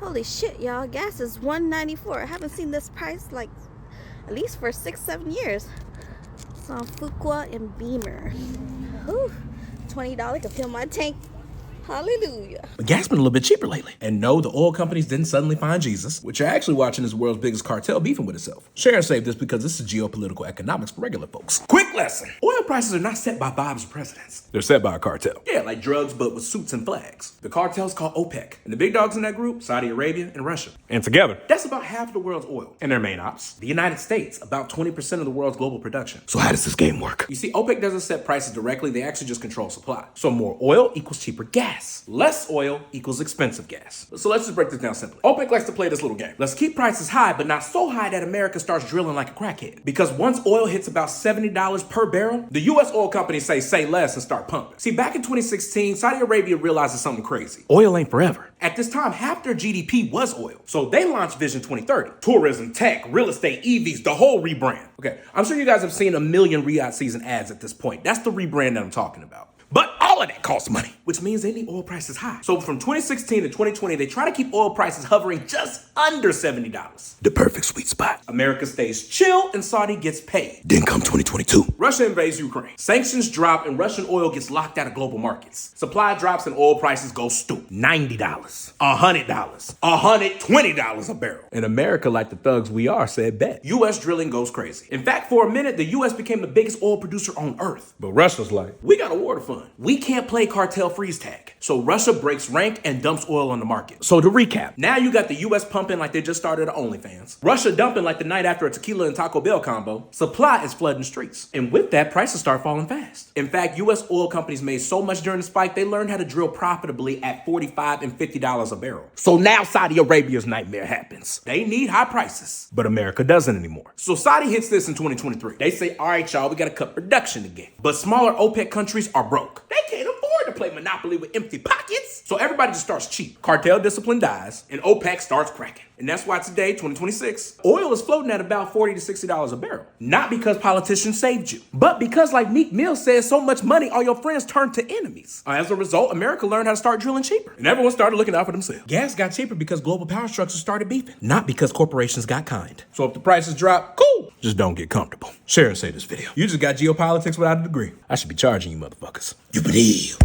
Holy shit, y'all. Gas is $1.94. I haven't seen this price like at least for 6-7 years. It's on Fuqua and Beamer. Whew. $20 to fill my tank. Hallelujah. But gas been a little bit cheaper lately. And no, the oil companies didn't suddenly find Jesus. What you're actually watching is the world's biggest cartel beefing with itself. Share and save this because this is geopolitical economics for regular folks. Quick lesson. Oil prices are not set by Bob's presidents. They're set by a cartel. Yeah, like drugs, but with suits and flags. The cartel's called OPEC. And the big dogs in that group, Saudi Arabia and Russia. And together, that's about half of the world's oil. And their main ops, the United States, about 20% of the world's global production. So how does this game work? You see, OPEC doesn't set prices directly. They actually just control supply. So more oil equals cheaper gas. Less oil equals expensive gas. So let's just break this down simply. OPEC likes to play this little game. Let's keep prices high, but not so high that America starts drilling like a crackhead. Because once oil hits about $70 per barrel, the US oil companies say less and start pumping. See, back in 2016, Saudi Arabia realizes something crazy. Oil ain't forever. At this time, half their GDP was oil. So they launched Vision 2030. Tourism, tech, real estate, EVs, the whole rebrand. Okay, I'm sure you guys have seen a million Riyadh season ads at this point. That's the rebrand that I'm talking about. But all of that costs money, which means they need oil prices high. So from 2016 to 2020, they try to keep oil prices hovering just under $70. The perfect sweet spot. America stays chill and Saudi gets paid. Then come 2022. Russia invades Ukraine. Sanctions drop and Russian oil gets locked out of global markets. Supply drops and oil prices go stupid. $90, $100, $120 a barrel. And America, like the thugs we are, said bet. US drilling goes crazy. In fact, for a minute, the US became the biggest oil producer on earth. But Russia's like, we got a war to fund. We can't play cartel freeze tag. So Russia breaks rank and dumps oil on the market. So to recap, now you got the US pumping like they just started OnlyFans. Russia dumping like the night after a tequila and Taco Bell combo. Supply is flooding streets. And with that, prices start falling fast. In fact, US oil companies made so much during the spike, they learned how to drill profitably at $45 and $50 a barrel. So now Saudi Arabia's nightmare happens. They need high prices, but America doesn't anymore. So Saudi hits this in 2023. They say, all right, y'all, we gotta cut production again. But smaller OPEC countries are broke. They can't afford to play Monopoly with empty pockets. So everybody just starts cheap. Cartel discipline dies, and OPEC starts cracking. And that's why today, 2026, oil is floating at about $40 to $60 a barrel. Not because politicians saved you, but because, like Meek Mill says, so much money, all your friends turn to enemies. As a result, America learned how to start drilling cheaper. And everyone started looking out for themselves. Gas got cheaper because global power structures started beefing, not because corporations got kind. So if the prices drop, cool. Just don't get comfortable. Share and save this video. You just got geopolitics without a degree. I should be charging you motherfuckers. You believe.